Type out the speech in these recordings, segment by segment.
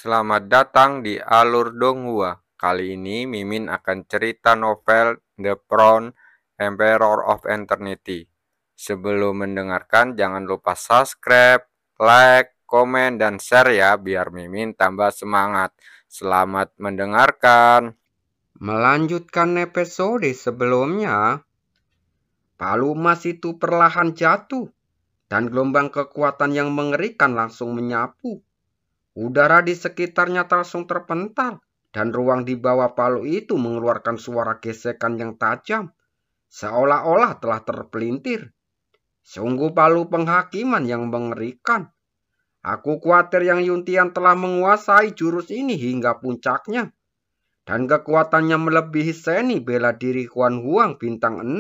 Selamat datang di Alur Donghua. Kali ini Mimin akan cerita novel The Crown, Emperor of Eternity. Sebelum mendengarkan, jangan lupa subscribe, like, komen, dan share ya, biar Mimin tambah semangat. Selamat mendengarkan. Melanjutkan episode sebelumnya, palu emas itu perlahan jatuh dan gelombang kekuatan yang mengerikan langsung menyapu. Udara di sekitarnya langsung terpental dan ruang di bawah palu itu mengeluarkan suara gesekan yang tajam, seolah-olah telah terpelintir. Sungguh palu penghakiman yang mengerikan. Aku khawatir yang Yuntian telah menguasai jurus ini hingga puncaknya. Dan kekuatannya melebihi seni bela diri Huan Huang bintang 6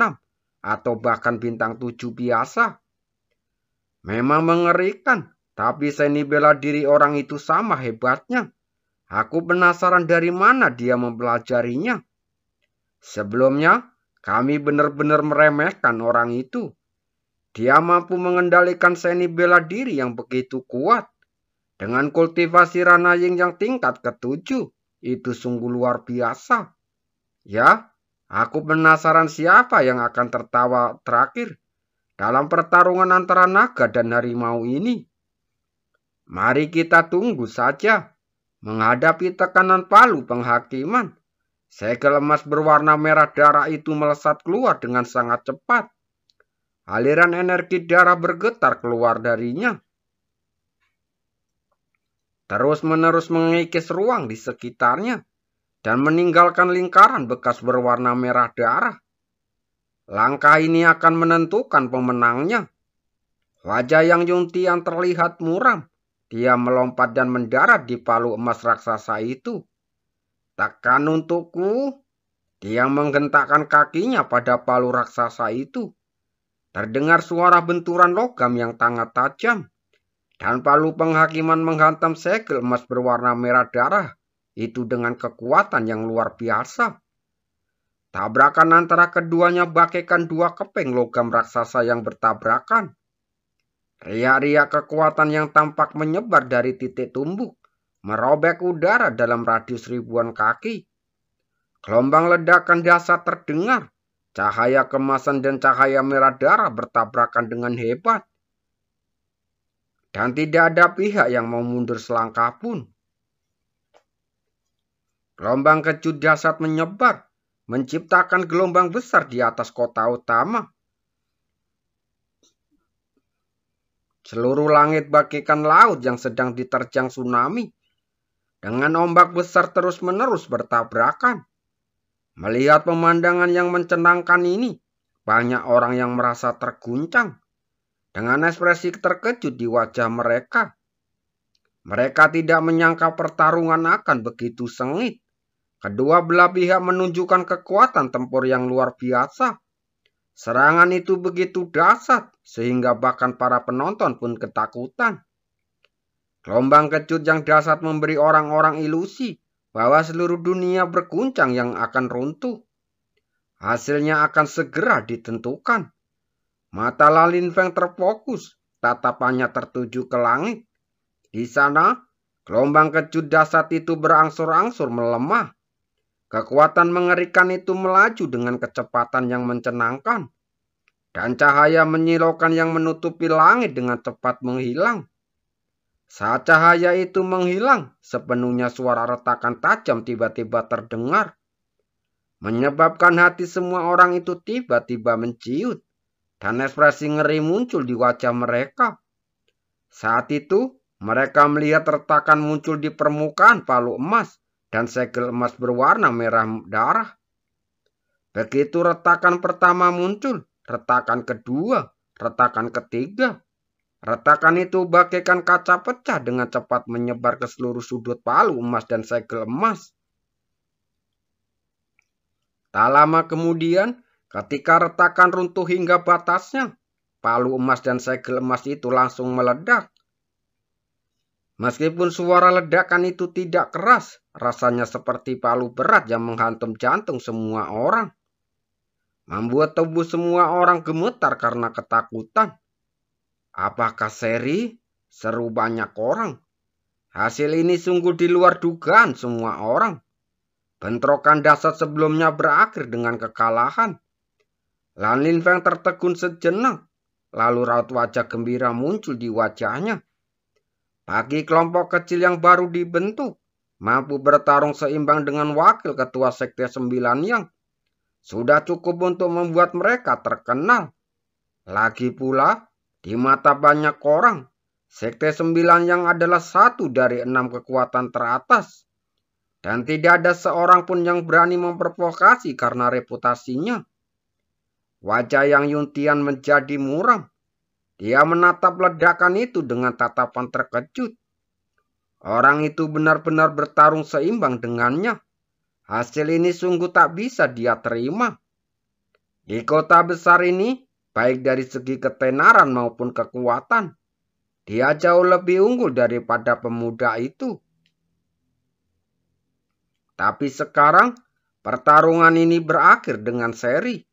atau bahkan bintang 7 biasa. Memang mengerikan, tapi seni bela diri orang itu sama hebatnya. Aku penasaran dari mana dia mempelajarinya. Sebelumnya, kami benar-benar meremehkan orang itu. Dia mampu mengendalikan seni bela diri yang begitu kuat. Dengan kultivasi Ranaying yang tingkat ke-7, itu sungguh luar biasa. Ya, aku penasaran siapa yang akan tertawa terakhir dalam pertarungan antara naga dan harimau ini. Mari kita tunggu saja. Menghadapi tekanan palu penghakiman, segel emas berwarna merah darah itu melesat keluar dengan sangat cepat. Aliran energi darah bergetar keluar darinya, terus-menerus mengikis ruang di sekitarnya dan meninggalkan lingkaran bekas berwarna merah darah. Langkah ini akan menentukan pemenangnya. Wajah Yang Yuntian terlihat muram. Dia melompat dan mendarat di palu emas raksasa itu. Takkan untukku. Dia menghentakkan kakinya pada palu raksasa itu. Terdengar suara benturan logam yang sangat tajam. Dan palu penghakiman menghantam segel emas berwarna merah darah itu dengan kekuatan yang luar biasa. Tabrakan antara keduanya bagaikan dua keping logam raksasa yang bertabrakan. Riak-riak kekuatan yang tampak menyebar dari titik tumbuk, merobek udara dalam radius ribuan kaki. Gelombang ledakan dahsyat terdengar. Cahaya kemasan dan cahaya merah darah bertabrakan dengan hebat. Dan tidak ada pihak yang mau mundur selangkah pun. Gelombang kejut dahsyat menyebar, menciptakan gelombang besar di atas kota utama. Seluruh langit bagaikan laut yang sedang diterjang tsunami. Dengan ombak besar terus-menerus bertabrakan. Melihat pemandangan yang mencengangkan ini, banyak orang yang merasa terguncang. Dengan ekspresi terkejut di wajah mereka. Mereka tidak menyangka pertarungan akan begitu sengit. Kedua belah pihak menunjukkan kekuatan tempur yang luar biasa. Serangan itu begitu dahsyat sehingga bahkan para penonton pun ketakutan. Gelombang kejut yang dahsyat memberi orang-orang ilusi bahwa seluruh dunia berguncang yang akan runtuh. Hasilnya akan segera ditentukan. Mata Lalin Feng terfokus, tatapannya tertuju ke langit. Di sana, gelombang kejut dahsyat itu berangsur-angsur melemah. Kekuatan mengerikan itu melaju dengan kecepatan yang mencenangkan. Dan cahaya menyilaukan yang menutupi langit dengan cepat menghilang. Saat cahaya itu menghilang, sepenuhnya suara retakan tajam tiba-tiba terdengar. Menyebabkan hati semua orang itu tiba-tiba menciut. Dan ekspresi ngeri muncul di wajah mereka. Saat itu, mereka melihat retakan muncul di permukaan palu emas dan segel emas berwarna merah darah. Begitu retakan pertama muncul, retakan kedua, retakan ketiga. Retakan itu bagaikan kaca pecah dengan cepat menyebar ke seluruh sudut palu emas dan segel emas. Tak lama kemudian, ketika retakan runtuh hingga batasnya, palu emas dan segel emas itu langsung meledak. Meskipun suara ledakan itu tidak keras, rasanya seperti palu berat yang menghantam jantung semua orang. Membuat tubuh semua orang gemetar karena ketakutan. Apakah seri? Seru banyak orang. Hasil ini sungguh di luar dugaan semua orang. Bentrokan dahsyat sebelumnya berakhir dengan kekalahan. Lan Lin Feng tertegun sejenak, lalu raut wajah gembira muncul di wajahnya. Bagi kelompok kecil yang baru dibentuk, mampu bertarung seimbang dengan wakil ketua Sekte Sembilan yang sudah cukup untuk membuat mereka terkenal. Lagi pula, di mata banyak orang, Sekte Sembilan yang adalah satu dari 6 kekuatan teratas. Dan tidak ada seorang pun yang berani memprovokasi karena reputasinya. Wajah Yang Yuntian menjadi muram. Dia menatap ledakan itu dengan tatapan terkejut. Orang itu benar-benar bertarung seimbang dengannya. Hasil ini sungguh tak bisa dia terima. Di kota besar ini, baik dari segi ketenaran maupun kekuatan, dia jauh lebih unggul daripada pemuda itu. Tapi sekarang, pertarungan ini berakhir dengan seri.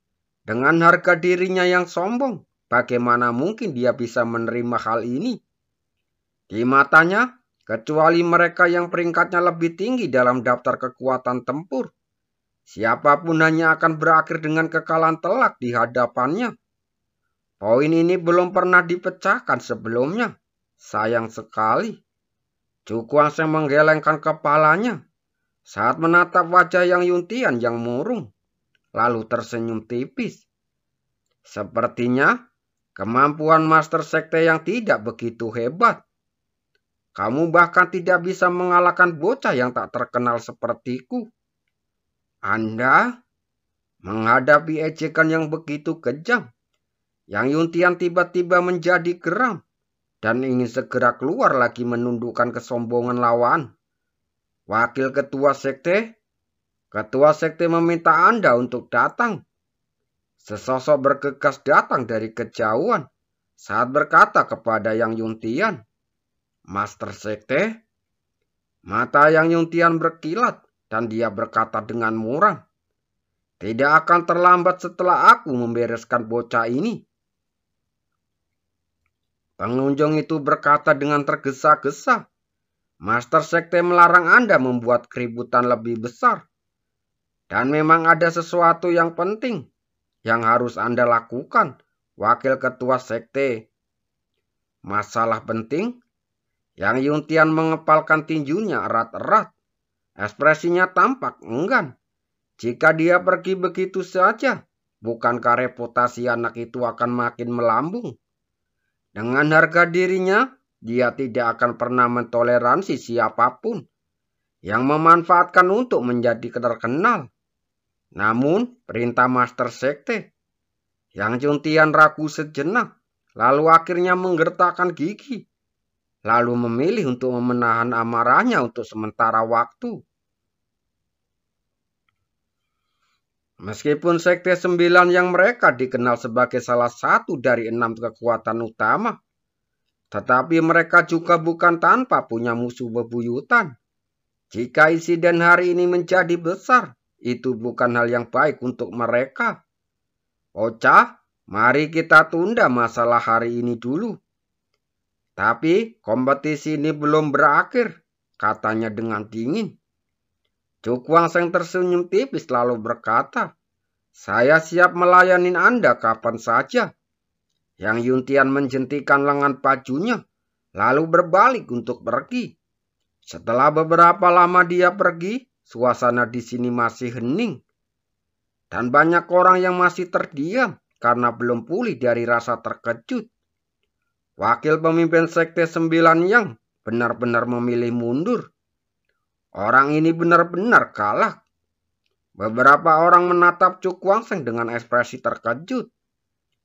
Dengan harga dirinya yang sombong, bagaimana mungkin dia bisa menerima hal ini? Di matanya, kecuali mereka yang peringkatnya lebih tinggi dalam daftar kekuatan tempur, siapapun hanya akan berakhir dengan kekalahan telak di hadapannya. Poin ini belum pernah dipecahkan sebelumnya. Sayang sekali. Chu Guangsheng menggelengkan kepalanya saat menatap wajah Yang Yuntian yang murung, lalu tersenyum tipis. Sepertinya kemampuan Master Sekte yang tidak begitu hebat. Kamu bahkan tidak bisa mengalahkan bocah yang tak terkenal sepertiku. Anda menghadapi ejekan yang begitu kejam. Yang Yuntian tiba-tiba menjadi geram dan ingin segera keluar lagi menundukkan kesombongan lawan. Wakil Ketua Sekte meminta Anda untuk datang. Sesosok bergegas datang dari kejauhan saat berkata kepada Yang Yuntian, Master Sekte. Mata Yang Yuntian berkilat dan dia berkata dengan muram, tidak akan terlambat setelah aku membereskan bocah ini. Pengunjung itu berkata dengan tergesa-gesa, Master Sekte melarang Anda membuat keributan lebih besar. Dan memang ada sesuatu yang penting yang harus Anda lakukan, Wakil Ketua Sekte. Masalah penting? Yang Yuntian mengepalkan tinjunya erat-erat. Ekspresinya tampak enggan. Jika dia pergi begitu saja, bukankah reputasi anak itu akan makin melambung? Dengan harga dirinya, dia tidak akan pernah mentoleransi siapapun yang memanfaatkan untuk menjadi terkenal. Namun, perintah Master Sekte, Yang Yuntian ragu sejenak, lalu akhirnya menggertakkan gigi, lalu memilih untuk menahan amarahnya untuk sementara waktu. Meskipun Sekte Sembilan yang mereka dikenal sebagai salah satu dari 6 kekuatan utama, tetapi mereka juga bukan tanpa punya musuh bebuyutan. Jika insiden hari ini menjadi besar, itu bukan hal yang baik untuk mereka. Ocha, mari kita tunda masalah hari ini dulu. Tapi kompetisi ini belum berakhir, katanya dengan dingin. Chu Guangsheng tersenyum tipis lalu berkata, saya siap melayani Anda kapan saja. Yang Yuntian menjentikan lengan bajunya, lalu berbalik untuk pergi. Setelah beberapa lama dia pergi, suasana di sini masih hening. Dan banyak orang yang masih terdiam karena belum pulih dari rasa terkejut. Wakil pemimpin Sekte Sembilan yang benar-benar memilih mundur. Orang ini benar-benar kalah. Beberapa orang menatap Chu Guangsheng dengan ekspresi terkejut.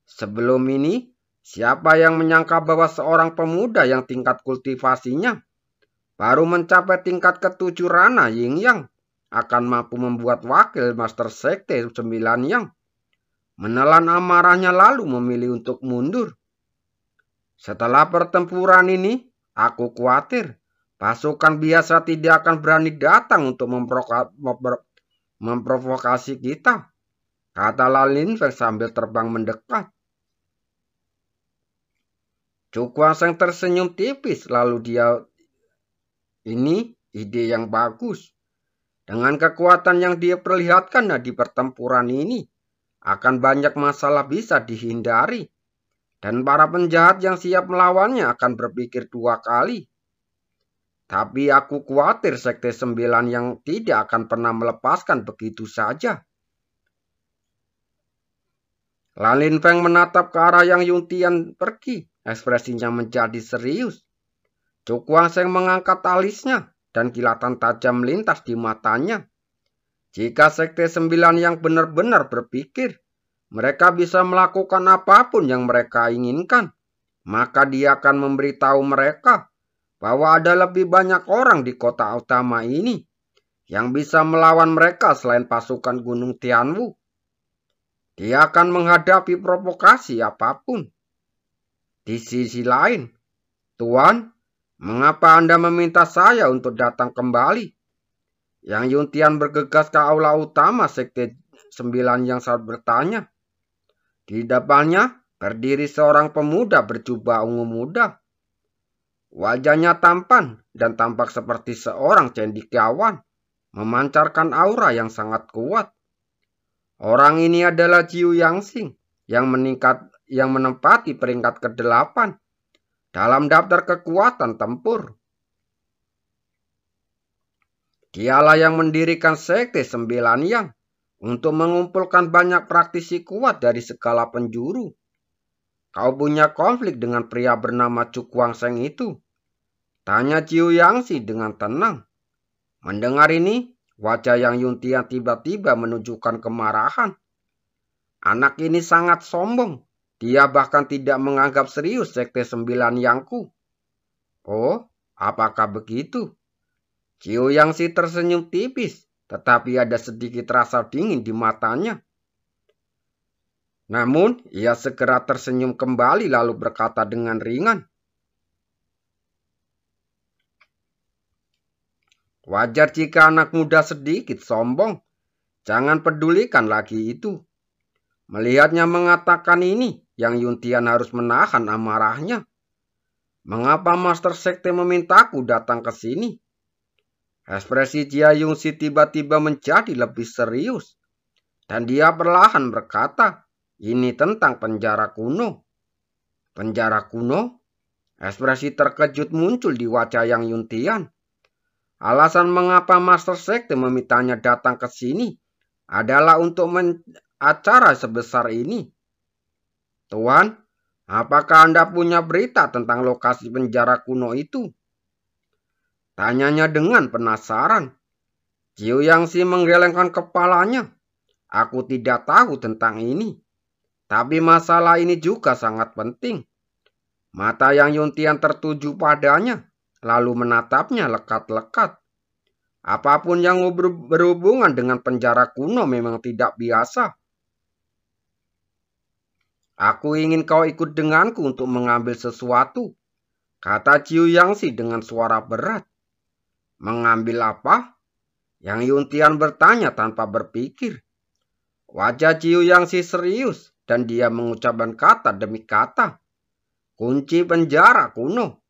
Sebelum ini, siapa yang menyangka bahwa seorang pemuda yang tingkat kultivasinya baru mencapai tingkat ke-7 Rana Yin Yang akan mampu membuat wakil Master Sekte Sembilan Yang menelan amarahnya lalu memilih untuk mundur. Setelah pertempuran ini, aku khawatir pasukan biasa tidak akan berani datang untuk memprovokasi kita, kata Lin Feng sambil terbang mendekat. Chu Guangsheng tersenyum tipis lalu dia Ini ide yang bagus. Dengan kekuatan yang dia perlihatkan di pertempuran ini, akan banyak masalah bisa dihindari. Dan para penjahat yang siap melawannya akan berpikir 2 kali. Tapi aku khawatir Sekte 9 yang tidak akan pernah melepaskan begitu saja. Lalin Feng menatap ke arah yang Yuntian pergi. Ekspresinya menjadi serius. Cu Kuangseng mengangkat alisnya dan kilatan tajam melintas di matanya. Jika Sekte 9 yang benar-benar berpikir mereka bisa melakukan apapun yang mereka inginkan, maka dia akan memberitahu mereka bahwa ada lebih banyak orang di kota utama ini yang bisa melawan mereka selain pasukan Gunung Tianwu. Dia akan menghadapi provokasi apapun. Di sisi lain, Tuan, mengapa Anda meminta saya untuk datang kembali? Yang Yuntian bergegas ke aula utama Sekte 9 yang saat bertanya. Di depannya berdiri seorang pemuda berjubah ungu muda. Wajahnya tampan dan tampak seperti seorang cendekiawan, memancarkan aura yang sangat kuat. Orang ini adalah Jiu Yangxing yang menempati peringkat ke-8 dalam daftar kekuatan tempur. Dialah yang mendirikan Sekte 9 Yang untuk mengumpulkan banyak praktisi kuat dari segala penjuru. Kau punya konflik dengan pria bernama Cu Kuangseng itu? Tanya Jiu Yangxi dengan tenang. Mendengar ini, wajah Yang Yuntian tiba-tiba menunjukkan kemarahan. Anak ini sangat sombong. Dia bahkan tidak menganggap serius Sekte 9 Yangku. Oh, apakah begitu? Jiu Yangxi tersenyum tipis, tetapi ada sedikit rasa dingin di matanya. Namun, ia segera tersenyum kembali lalu berkata dengan ringan. Wajar jika anak muda sedikit sombong. Jangan pedulikan lagi itu. Melihatnya mengatakan ini, Yang Yuntian harus menahan amarahnya. Mengapa Master Sekte memintaku datang ke sini? Ekspresi Jia Yongxi tiba-tiba menjadi lebih serius. Dan dia perlahan berkata, ini tentang penjara kuno. Penjara kuno? Ekspresi terkejut muncul di wajah Yang Yuntian. Alasan mengapa Master Sekte memintanya datang ke sini adalah untuk acara sebesar ini. Tuan, apakah Anda punya berita tentang lokasi penjara kuno itu? Tanyanya dengan penasaran. Jiu Yangxi menggelengkan kepalanya. Aku tidak tahu tentang ini. Tapi masalah ini juga sangat penting. Mata Yang Yuntian tertuju padanya, lalu menatapnya lekat-lekat. Apapun yang berhubungan dengan penjara kuno memang tidak biasa. Aku ingin kau ikut denganku untuk mengambil sesuatu, kata Jiu Yangxi dengan suara berat. Mengambil apa? Yang Yuntian bertanya tanpa berpikir. Wajah Jiu Yangxi serius dan dia mengucapkan kata demi kata. Kunci penjara kuno.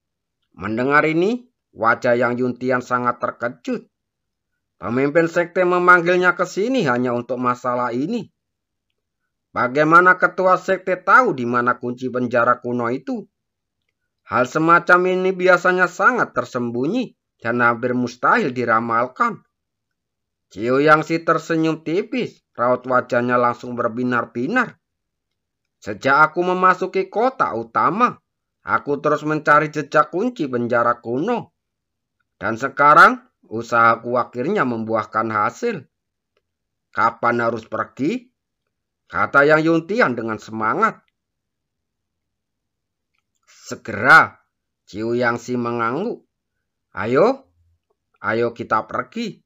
Mendengar ini, wajah Yang Yuntian sangat terkejut. Pemimpin sekte memanggilnya ke sini hanya untuk masalah ini. Bagaimana ketua sekte tahu di mana kunci penjara kuno itu? Hal semacam ini biasanya sangat tersembunyi dan hampir mustahil diramalkan. Jiu Yangxi tersenyum tipis, raut wajahnya langsung berbinar-binar. Sejak aku memasuki kota utama, aku terus mencari jejak kunci penjara kuno. Dan sekarang, usahaku akhirnya membuahkan hasil. Kapan harus pergi? Kata Yang Yuntian dengan semangat. Segera, Jiu Yangxi mengangguk. Ayo kita pergi.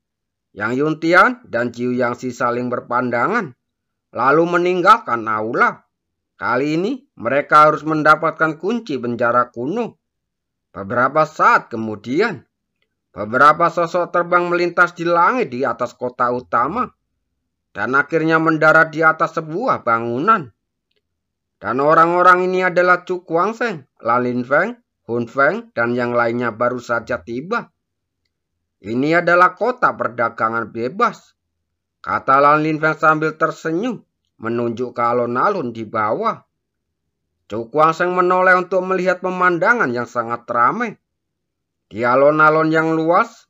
Yang Yuntian dan Jiu Yangxi saling berpandangan, lalu meninggalkan aula. Kali ini mereka harus mendapatkan kunci penjara kuno. Beberapa saat kemudian, beberapa sosok terbang melintas di langit di atas kota utama, dan akhirnya mendarat di atas sebuah bangunan. Dan orang-orang ini adalah Cu Kuangseng, Lalin Feng, Hun Feng, dan yang lainnya baru saja tiba. Ini adalah kota perdagangan bebas, kata Lan Linfeng sambil tersenyum menunjuk ke alun-alun di bawah. Chu Guangsheng menoleh untuk melihat pemandangan yang sangat ramai. Di alun-alun yang luas,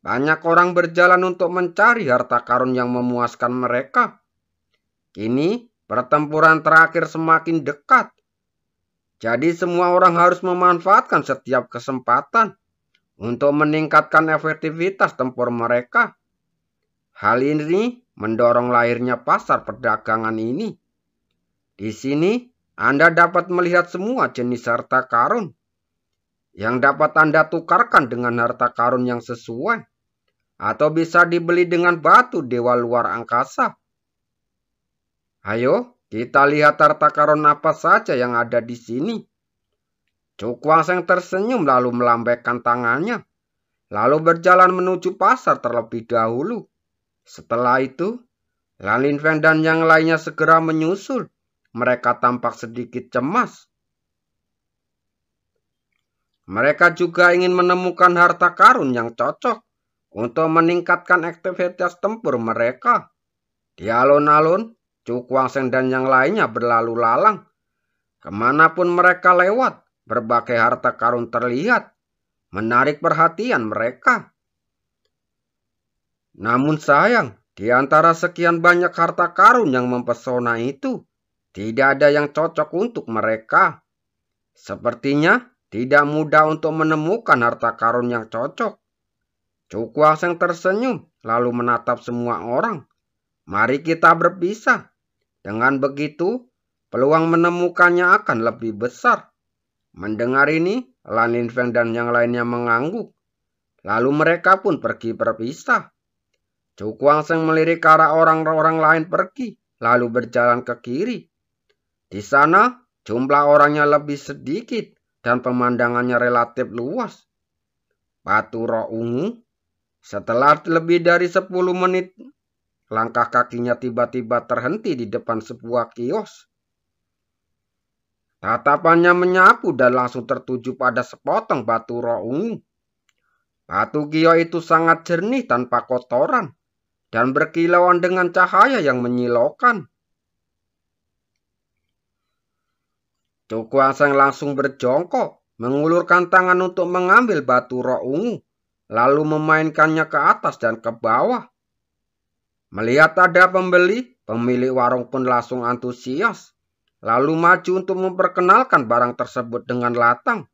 banyak orang berjalan untuk mencari harta karun yang memuaskan mereka. Kini, pertempuran terakhir semakin dekat. Jadi semua orang harus memanfaatkan setiap kesempatan untuk meningkatkan efektivitas tempur mereka. Hal ini mendorong lahirnya pasar perdagangan ini. Di sini, Anda dapat melihat semua jenis harta karun yang dapat Anda tukarkan dengan harta karun yang sesuai, atau bisa dibeli dengan batu dewa luar angkasa. Ayo, kita lihat harta karun apa saja yang ada di sini. Chu Guangsheng tersenyum lalu melambaikan tangannya, lalu berjalan menuju pasar terlebih dahulu. Setelah itu, Lan Linfeng dan yang lainnya segera menyusul. Mereka tampak sedikit cemas. Mereka juga ingin menemukan harta karun yang cocok untuk meningkatkan aktivitas tempur mereka. Di alun-alun, Chu Guangsheng dan yang lainnya berlalu lalang. Kemanapun mereka lewat, berbagai harta karun terlihat, menarik perhatian mereka. Namun sayang, di antara sekian banyak harta karun yang mempesona itu, tidak ada yang cocok untuk mereka. Sepertinya tidak mudah untuk menemukan harta karun yang cocok. Chu Guangsheng tersenyum, lalu menatap semua orang. Mari kita berpisah. Dengan begitu, peluang menemukannya akan lebih besar. Mendengar ini, Lan Linfeng dan yang lainnya mengangguk. Lalu mereka pun pergi berpisah. Chu Guangsheng melirik ke arah orang-orang lain pergi, lalu berjalan ke kiri. Di sana, jumlah orangnya lebih sedikit dan pemandangannya relatif luas. Batu Roh Ungu, setelah lebih dari 10 menit, langkah kakinya tiba-tiba terhenti di depan sebuah kios. Tatapannya menyapu dan langsung tertuju pada sepotong batu roh ungu. Batu kios itu sangat jernih tanpa kotoran dan berkilauan dengan cahaya yang menyilaukan. Chu Guangsheng langsung berjongkok, mengulurkan tangan untuk mengambil batu roh ungu, lalu memainkannya ke atas dan ke bawah. Melihat ada pembeli, pemilik warung pun langsung antusias, lalu maju untuk memperkenalkan barang tersebut dengan lantang.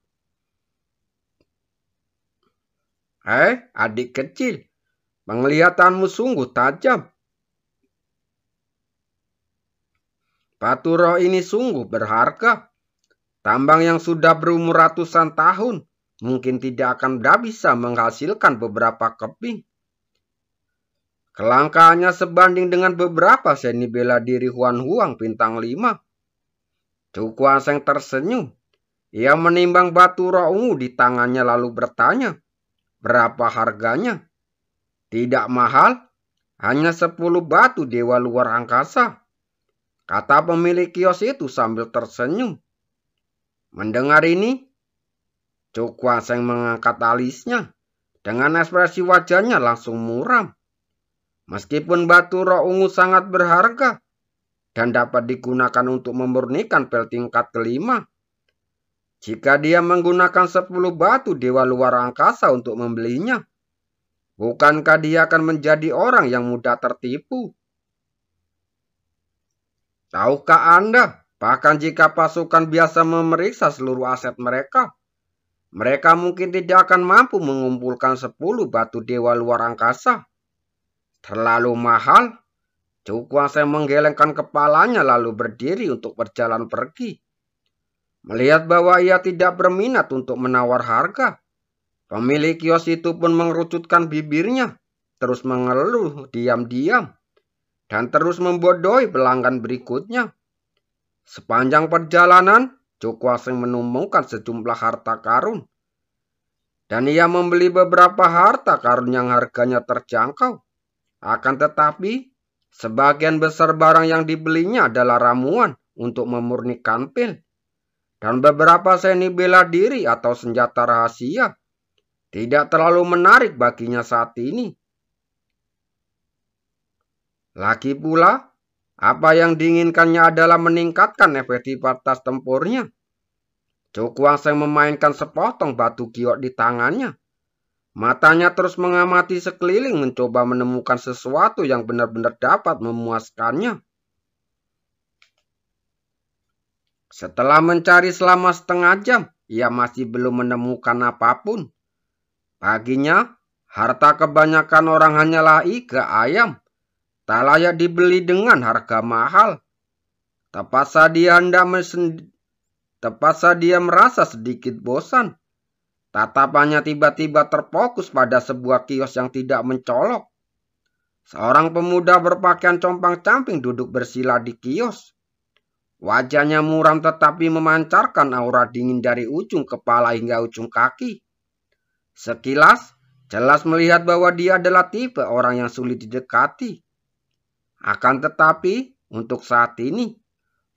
Adik kecil, penglihatanmu sungguh tajam. Batu roh ini sungguh berharga. Tambang yang sudah berumur ratusan tahun mungkin tidak akan bisa menghasilkan beberapa keping. Kelangkaannya sebanding dengan beberapa seni bela diri Huan Huang bintang 5. Chu Guangsheng tersenyum. Ia menimbang batu roh ungu di tangannya lalu bertanya, berapa harganya? Tidak mahal, hanya 10 batu dewa luar angkasa, kata pemilik kios itu sambil tersenyum. Mendengar ini, Chu Guangsheng mengangkat alisnya. Dengan ekspresi wajahnya langsung muram. Meskipun batu roh ungu sangat berharga dan dapat digunakan untuk memurnikan pel tingkat kelima, jika dia menggunakan 10 batu dewa luar angkasa untuk membelinya, bukankah dia akan menjadi orang yang mudah tertipu? Tahukah Anda, bahkan jika pasukan biasa memeriksa seluruh aset mereka, mereka mungkin tidak akan mampu mengumpulkan 10 batu dewa luar angkasa. Terlalu mahal. Chu Guangsheng menggelengkan kepalanya lalu berdiri untuk berjalan pergi. Melihat bahwa ia tidak berminat untuk menawar harga, pemilik kios itu pun mengerucutkan bibirnya, terus mengeluh diam-diam, dan terus membodohi pelanggan berikutnya. Sepanjang perjalanan, Chu Guangsheng menemukan sejumlah harta karun, dan ia membeli beberapa harta karun yang harganya terjangkau. Akan tetapi, sebagian besar barang yang dibelinya adalah ramuan untuk memurnikan pil, dan beberapa seni bela diri atau senjata rahasia. tidak terlalu menarik baginya saat ini. Lagi pula, apa yang diinginkannya adalah meningkatkan efektivitas tempurnya. Cukuangseng memainkan sepotong batu giok di tangannya. Matanya terus mengamati sekeliling mencoba menemukan sesuatu yang benar-benar dapat memuaskannya. Setelah mencari selama setengah jam, ia masih belum menemukan apapun. Baginya, harta kebanyakan orang hanyalah iga ayam. Tak layak dibeli dengan harga mahal. Tepat saat dia merasa sedikit bosan, tatapannya tiba-tiba terfokus pada sebuah kios yang tidak mencolok. Seorang pemuda berpakaian compang-camping duduk bersila di kios. Wajahnya muram tetapi memancarkan aura dingin dari ujung kepala hingga ujung kaki. Sekilas, jelas melihat bahwa dia adalah tipe orang yang sulit didekati. Akan tetapi, untuk saat ini,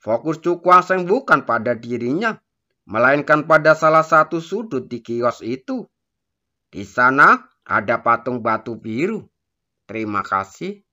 fokus Cukuangseng bukan pada dirinya, melainkan pada salah satu sudut di kios itu. Di sana ada patung batu biru. Terima kasih.